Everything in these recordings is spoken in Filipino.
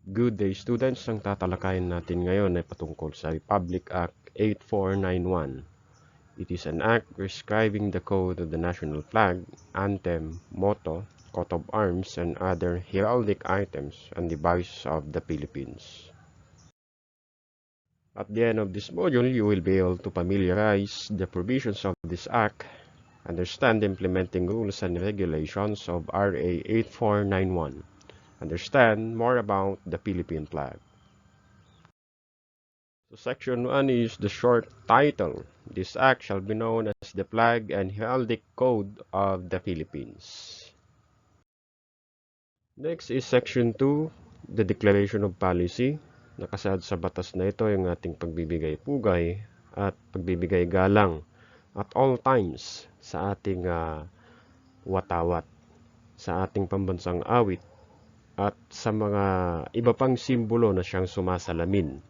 Good day students, ang tatalakayin natin ngayon ay patungkol sa Republic Act 8491. It is an act prescribing the code of the national flag, anthem, motto, coat of arms, and other heraldic items and devices of the Philippines. At the end of this module, you will be able to familiarize the provisions of this act, understand the implementing rules and regulations of RA 8491, understand more about the Philippine flag. So section 1 is the short title. This act shall be known as the Flag and Heraldic Code of the Philippines. Next is section 2, the Declaration of Policy. Nakasaad sa batas na ito yung ating pagbibigay pugay at pagbibigay galang at all times sa ating watawat, sa ating pambansang awit at sa mga iba pang simbolo na siyang sumasalamin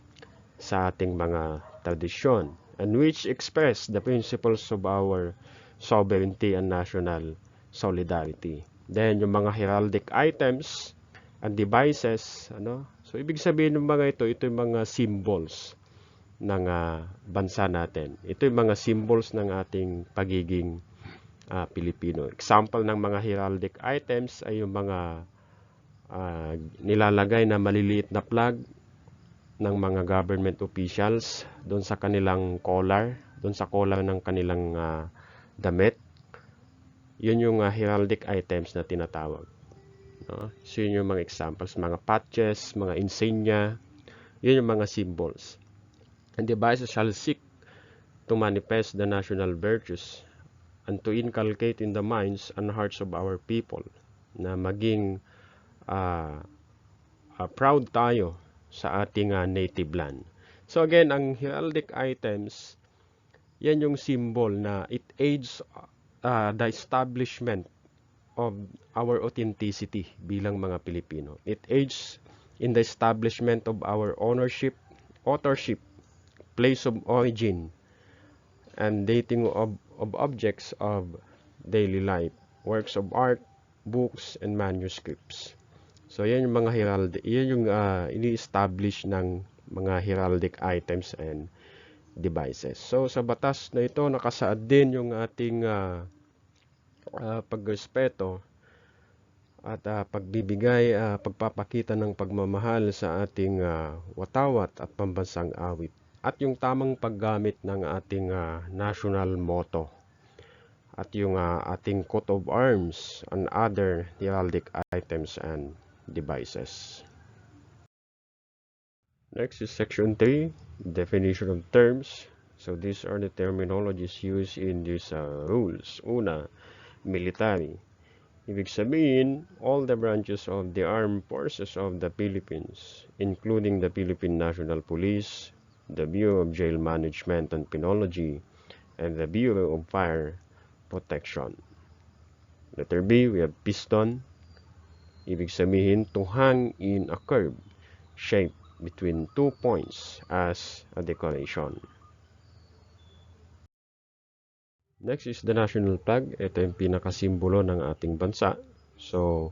sa ating mga tradisyon and which express the principles of our sovereignty and national solidarity. Then yung mga heraldic items and devices, so ibig sabihin ng mga ito yung mga symbols ng bansa natin. Ito yung mga symbols ng ating pagiging Pilipino. Example ng mga heraldic items ay yung mga nilalagay na maliliit na flag ng mga government officials doon sa kanilang collar, doon sa collar ng kanilang damit. Yun yung heraldic items na tinatawag. No? So yun yung mga examples, mga patches, mga insignia, yun yung mga symbols. And devices shall seek to manifest the national virtues and to inculcate in the minds and hearts of our people na maging proud tayo sa ating native land. So again, ang heraldic items, yan yung symbol na it aids the establishment of our authenticity bilang mga Pilipino. It aids in the establishment of our ownership, authorship, place of origin, and dating of objects of daily life, works of art, books, and manuscripts. So, yan yung mga heraldic, yan yung ini-establish ng mga heraldic items and devices. So, sa batas na ito, nakasaad din yung ating pagrespeto at pagbibigay, pagpapakita ng pagmamahal sa ating watawat at pambansang awit. At yung tamang paggamit ng ating national motto at yung ating coat of arms and other heraldic items and devices. Next is section 3, definition of terms. So these are the terminologies used in these rules. Una, military. Ibig sabihin, all the branches of the armed forces of the Philippines, including the Philippine National Police, the Bureau of Jail Management and Penology, and the Bureau of Fire Protection. Letter B, we have piston. Ibig sabihin, to hang in a curve shape between 2 points as a decoration. Next is the national flag. Ito yung pinakasimbolo ng ating bansa. So,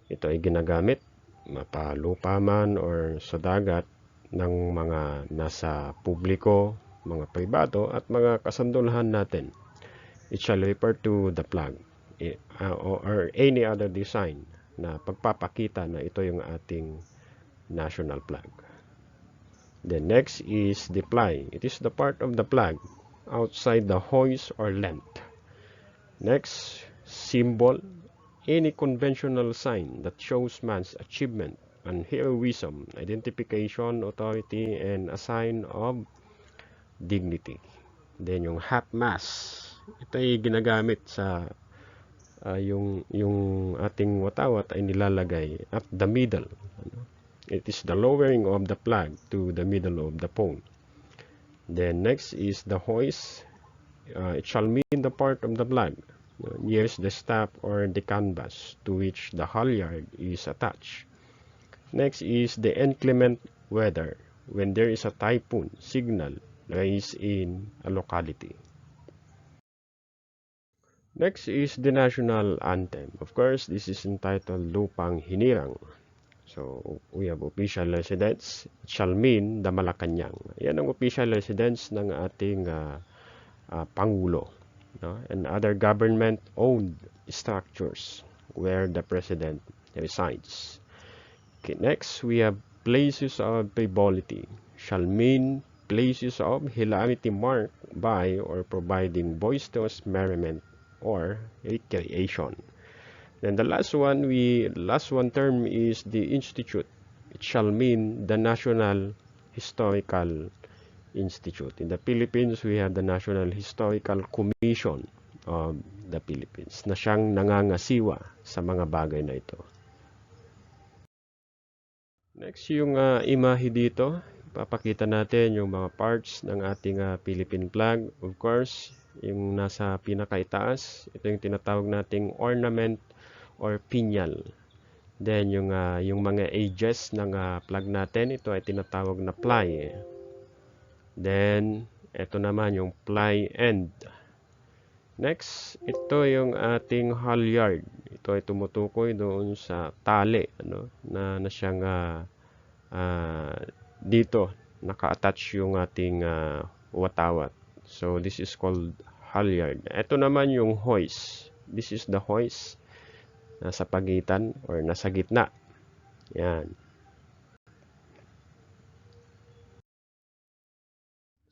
ito ay ginagamit mapalupa man or sa dagat ng mga nasa publiko, mga pribado at mga kasandulahan natin. It shall refer to the flag or any other design na pagpapakita na ito yung ating national flag. The next is the fly. It is the part of the flag outside the hoist or length. Next, symbol. Any conventional sign that shows man's achievement and heroism, identification, authority, and a sign of dignity. Then yung half mast. Ito ay ginagamit sa yung ating watawat ay nilalagay at the middle. It is the lowering of the flag to the middle of the pole. Then next is the hoist. It shall mean the part of the flag near the staff or the canvas to which the halyard is attached. Next is the inclement weather, when there is a typhoon signal raised in a locality. Next is the national anthem. Of course, this is entitled Lupang Hinirang. So, we have official residence. It shall mean the Malacanang. Yan ang official residence ng ating Pangulo. No? And other government-owned structures where the President resides. Okay, next, we have places of frivolity. Shall mean places of hilarity marked by or providing boisterous merriment or recreation. Then the last one term is the institute. It shall mean the National Historical Institute. In the Philippines, we have the National Historical Commission of the Philippines na siyang nangangasiwa sa mga bagay na ito. Next, yung imahe dito. Papakita natin yung mga parts ng ating Philippine flag. Of course, yung nasa pinakaitaas, ito yung tinatawag nating ornament or pinyal. Then, yung mga edges ng flag natin, ito ay tinatawag na ply. Then, ito naman yung ply end. Next, ito yung ating halyard. Ito ay tumutukoy doon sa tali, na siyang dito naka-attach yung ating watawat. So, this is called halyard. Ito naman yung hoist. This is the hoist. Nasa pagitan or nasa gitna. Yan.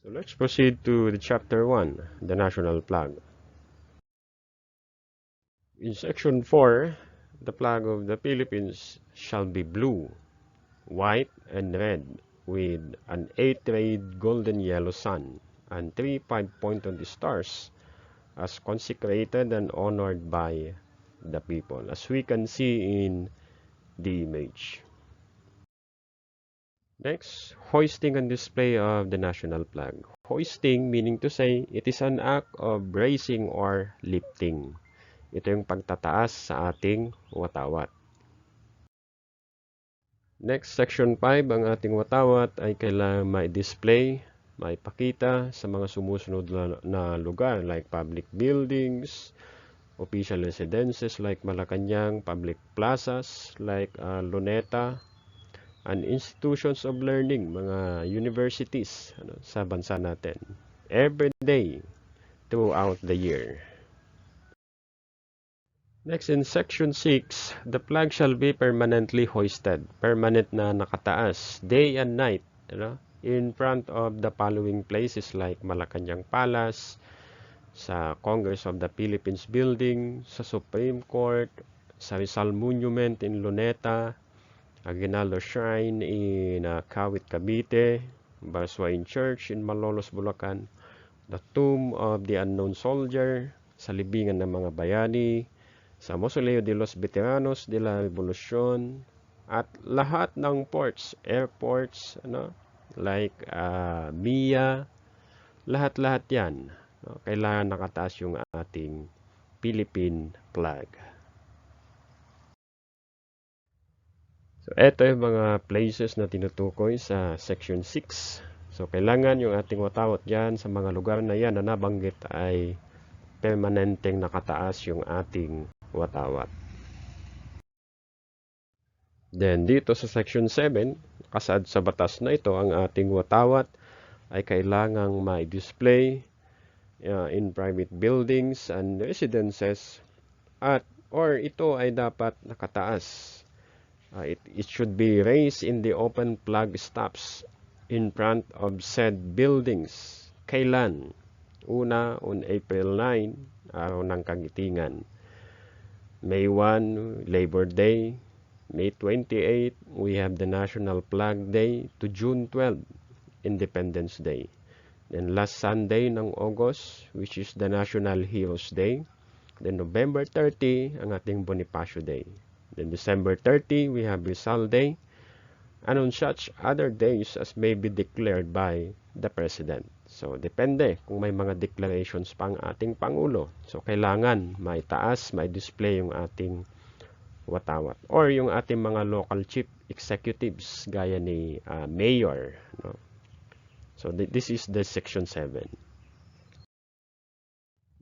So, let's proceed to the chapter 1, the national flag. In section 4, the flag of the Philippines shall be blue, white, and red with an 8-rayed golden yellow sun and 3 5-pointed stars as consecrated and honored by the people, as we can see in the image. Next, hoisting and display of the national flag. Hoisting meaning to say it is an act of raising or lifting. Ito yung pagtataas sa ating watawat. Next, section 5, ang ating watawat ay kailangan ma-display, maipakita sa mga sumusunod na lugar like public buildings, official residences like Malacanang, public plazas like Luneta, and institutions of learning, mga universities sa bansa natin, every day throughout the year. Next, in section 6, the flag shall be permanently hoisted, permanent na nakataas, day and night, in front of the following places like Malacanang Palace, sa Congress of the Philippines Building, sa Supreme Court, sa Rizal Monument in Luneta, Aguinaldo Shrine in Kawit, Cavite, Barsoain Church in Malolos, Bulacan, the Tomb of the Unknown Soldier, sa Libingan ng mga Bayani, sa Mausoleo de los Veteranos de la Revolucion, at lahat ng ports, airports, like MIA, lahat-lahat yan. Kailangan nakataas yung ating Philippine flag. So, ito yung mga places na tinutukoy sa section 6. So, kailangan yung ating watawat dyan sa mga lugar na yan na nabanggit ay permanenteng nakataas yung ating watawat. Then, dito sa section 7, kasad sa batas na ito, ang ating watawat ay kailangang ma-display in private buildings and residences or ito ay dapat nakataas. It should be raised in the open flag stops in front of said buildings. Kailan? Una, on April 9, araw ng Kagitingan. May 1, Labor Day. May 28, we have the National Flag Day to June 12, Independence Day. Then last Sunday ng August, which is the National Heroes Day. Then November 30, ang ating Bonifacio Day. Then December 30, we have Rizal Day, and on such other days as may be declared by the President. So, depende kung may mga declarations pa ang ating Pangulo. So, kailangan maitaas, mai-display yung ating watawat. Or yung ating mga local chief executives, gaya ni Mayor. So, this is the section 7.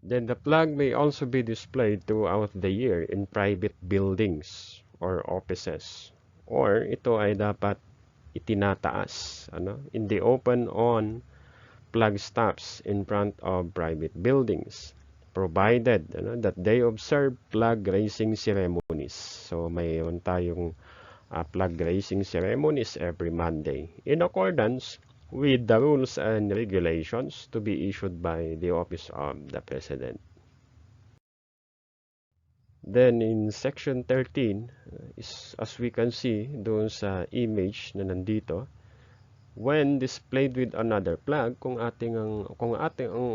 Then the flag may also be displayed throughout the year in private buildings or offices or ito ay dapat itinataas, in the open on flag stops in front of private buildings, provided that they observe flag raising ceremonies. So mayroon tayong flag raising ceremonies every Monday in accordance with the rules and regulations to be issued by the Office of the President. Then in section 13, as we can see doon sa image na nandito, when displayed with another flag, kung ang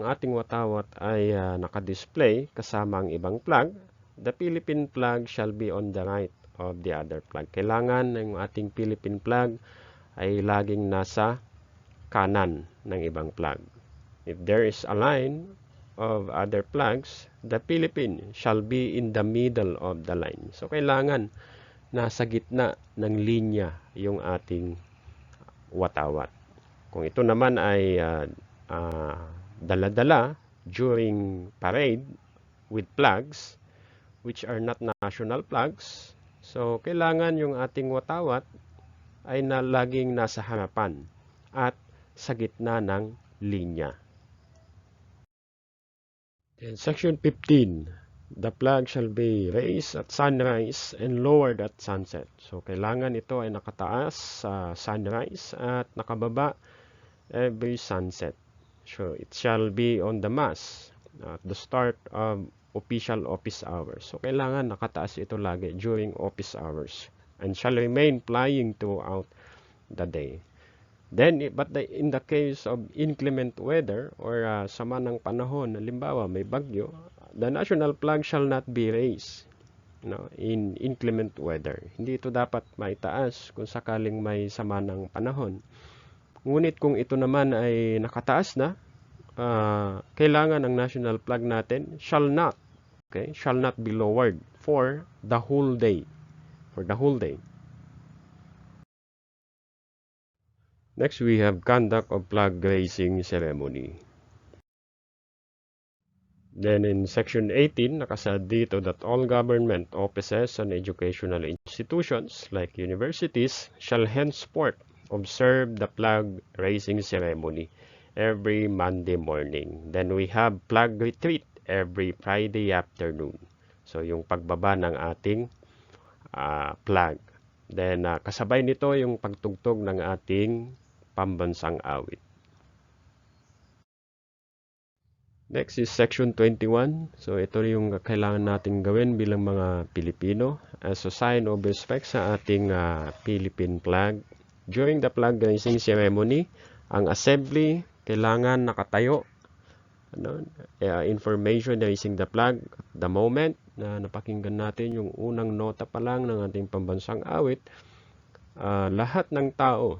ating watawat ay naka-display kasama ang ibang flag, the Philippine flag shall be on the right of the other flag. Kailangan ng ating Philippine flag ay laging nasa kanan ng ibang flag. If there is a line of other flags, the Philippine shall be in the middle of the line. So kailangan nasa gitna ng linya yung ating watawat. Kung ito naman ay dala-dala during parade with flags which are not national flags, so kailangan yung ating watawat ay laging nasa harapan at sa gitna ng linya. In section 15, the flag shall be raised at sunrise and lowered at sunset. So kailangan ito ay nakataas sa sunrise at nakababa every sunset. So it shall be on the mast at the start of official office hours. So kailangan nakataas ito lagi during office hours and shall remain flying throughout the day. Then, in the case of inclement weather or sama ng panahon, halimbawa may bagyo, the national flag shall not be raised in inclement weather. Hindi ito dapat maitaas kung sakaling may sama ng panahon. Ngunit kung ito naman ay nakataas na, kailangan ang national flag natin shall not be lowered for the whole day. Next, we have conduct of flag raising ceremony. Then in section 18, nakasaad dito that all government offices and educational institutions like universities shall henceforth observe the flag raising ceremony every Monday morning. Then we have flag retreat every Friday afternoon. So yung pagbaba ng ating flag. Then kasabay nito yung pagtugtog ng ating pambansang awit. Next is section 21. So ito yung kailangan natin gawin bilang mga Pilipino as a sign of respect sa ating Philippine flag. During the flag raising ceremony, ang assembly kailangan nakatayo. Information raising the flag at the moment na napakinggan natin yung unang nota pa lang ng ating pambansang awit, lahat ng tao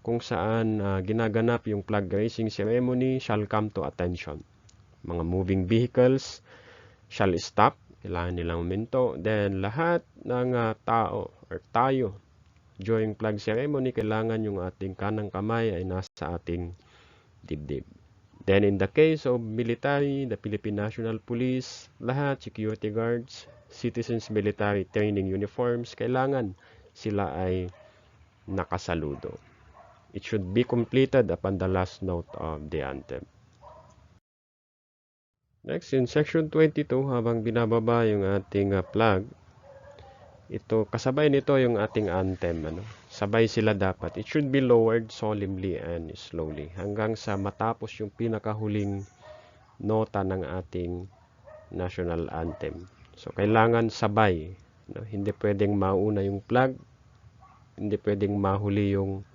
kung saan ginaganap yung flag raising ceremony shall come to attention. Mga moving vehicles shall stop, kailangan nilang huminto. Then lahat ng tao or tayo during flag ceremony, kailangan yung ating kanang kamay ay nasa ating dibdib. Then in the case of military, the Philippine National Police, lahat, security guards, citizens military training uniforms, kailangan sila ay nakasaludo. It should be completed upon the last note of the anthem. Next, in section 22, habang binababa yung ating flag, ito, kasabay nito yung ating anthem. Sabay sila dapat. It should be lowered solemnly and slowly hanggang sa matapos yung pinakahuling nota ng ating national anthem. So, kailangan sabay. Hindi pwedeng mauna yung flag, hindi pwedeng mahuli yung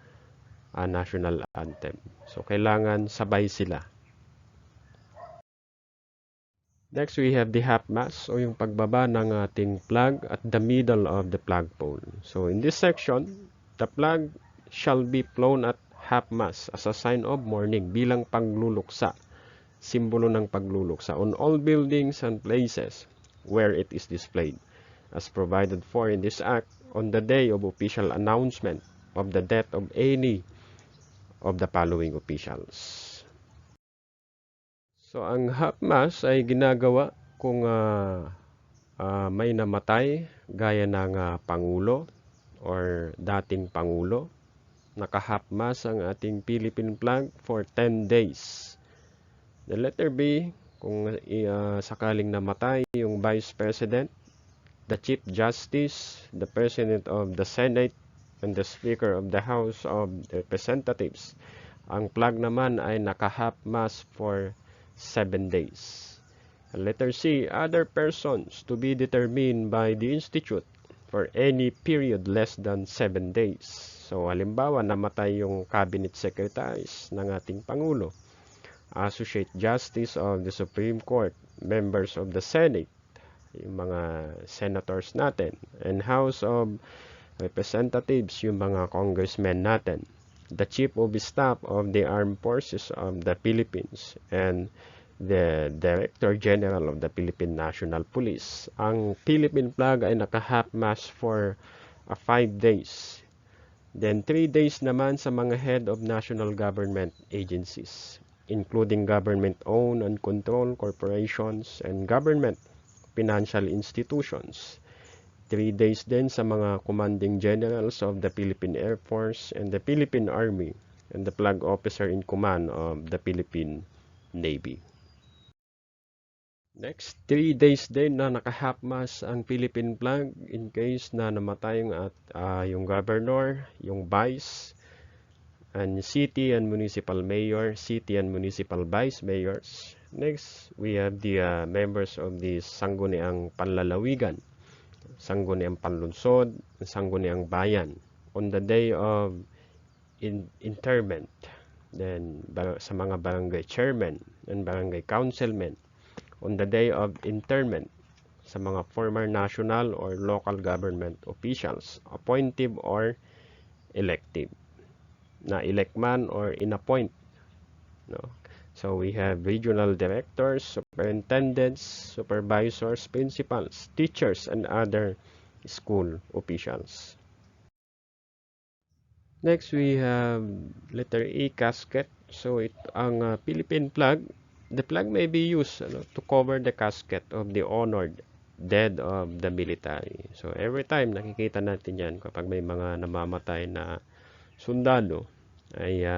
national anthem. So, kailangan sabay sila. Next, we have the half mast o yung pagbaba ng ating flag at the middle of the flagpole. So, in this section, the flag shall be flown at half mast as a sign of mourning bilang pagluluksa, simbolo ng pagluluksa on all buildings and places where it is displayed, as provided for in this act on the day of official announcement of the death of any of the following officials. So, ang half mast ay ginagawa kung may namatay gaya ng Pangulo or dating Pangulo. Naka-half-mast ang ating Philippine flag for 10 days. The letter B, kung sakaling namatay yung Vice President, the Chief Justice, the President of the Senate, and the Speaker of the House of Representatives. Ang flag naman ay naka-half-mast for 7 days. Letter C, other persons to be determined by the Institute for any period less than 7 days. So, halimbawa, namatay yung Cabinet Secretaries ng ating Pangulo, Associate Justice of the Supreme Court, members of the Senate, yung mga senators natin, and House of Representatives, yung mga congressmen natin, the Chief of Staff of the Armed Forces of the Philippines, and the Director General of the Philippine National Police. Ang Philippine flag ay naka-half-mast for 5 days. Then 3 days naman sa mga head of national government agencies, including government-owned and controlled corporations and government financial institutions. 3 days din sa mga commanding generals of the Philippine Air Force and the Philippine Army and the flag officer in command of the Philippine Navy. Next, 3 days din na naka-half-mast ang Philippine flag in case na namatay yung governor, yung vice, and city and municipal mayor, city and municipal vice mayors. Next, we have the members of the Sangguniang Panlalawigan, Sangguniang Panlunsod, Sangguniang Bayan on the day of interment. Then, sa mga barangay chairman and barangay councilmen, on the day of interment, sa mga former national or local government officials, appointive or elective, na elect man or inappoint. No? So we have regional directors, superintendents, supervisors, principals, teachers, and other school officials. Next, we have letter E, casket. So ang Philippine flag, the flag may be used to cover the casket of the honored dead of the military. So every time nakikita natin yan kapag may mga namamatay na sundalo ay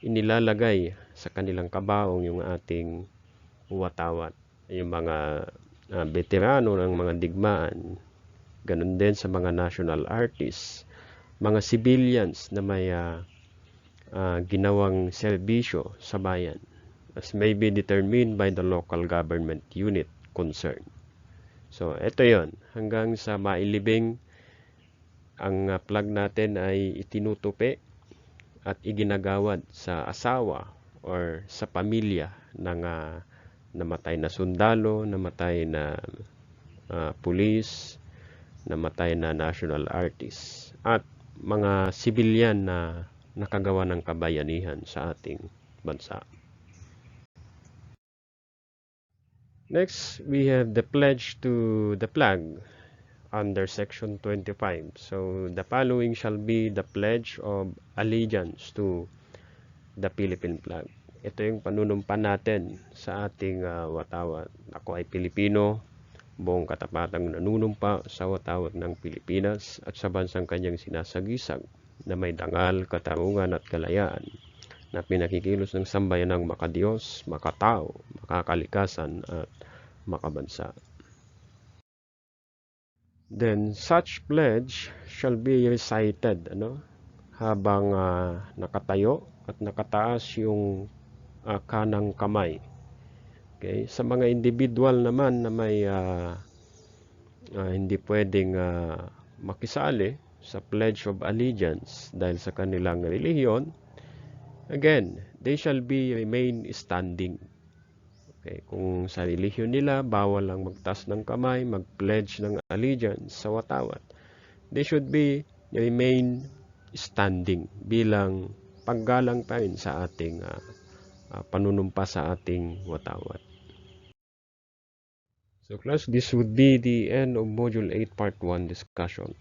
inilalagay sa kanilang kabaong yung ating watawat, yung mga veterano ng mga digmaan. Ganun din sa mga national artists, mga civilians na may ginawang serbisyo sa bayan, as may be determined by the local government unit concerned. So, ito yon, hanggang sa mailibing ang flag natin ay itinutupi at iginagawad sa asawa or sa pamilya ng namatay na sundalo, namatay na pulis, namatay na national artist, at mga sibilyan na nakagawa ng kabayanihan sa ating bansa. Next, we have the pledge to the flag under section 25. So, the following shall be the pledge of allegiance to the Philippine flag. Ito yung panunumpa natin sa ating watawat. Ako ay Pilipino, buong katapatang nanunumpa sa watawat ng Pilipinas at sa bansang kanyang sinasagisag na may dangal, katarungan at kalayaan, na pinakikilos ng sambayanang makadiyos, makatao, makakalikasan at makabansa. Then such pledge shall be recited habang nakatayo at nakataas yung kanang kamay. Okay? Sa mga individual naman na may hindi pwedeng makisali sa Pledge of Allegiance dahil sa kanilang relihiyon, again, they shall remain standing. Okay, kung sa relihiyon nila, bawal lang magtaas ng kamay, mag-pledge ng allegiance sa watawat, they should remain standing bilang paggalang pa rin sa ating panunumpa sa ating watawat. So class, this would be the end of Module 8 Part 1 discussion.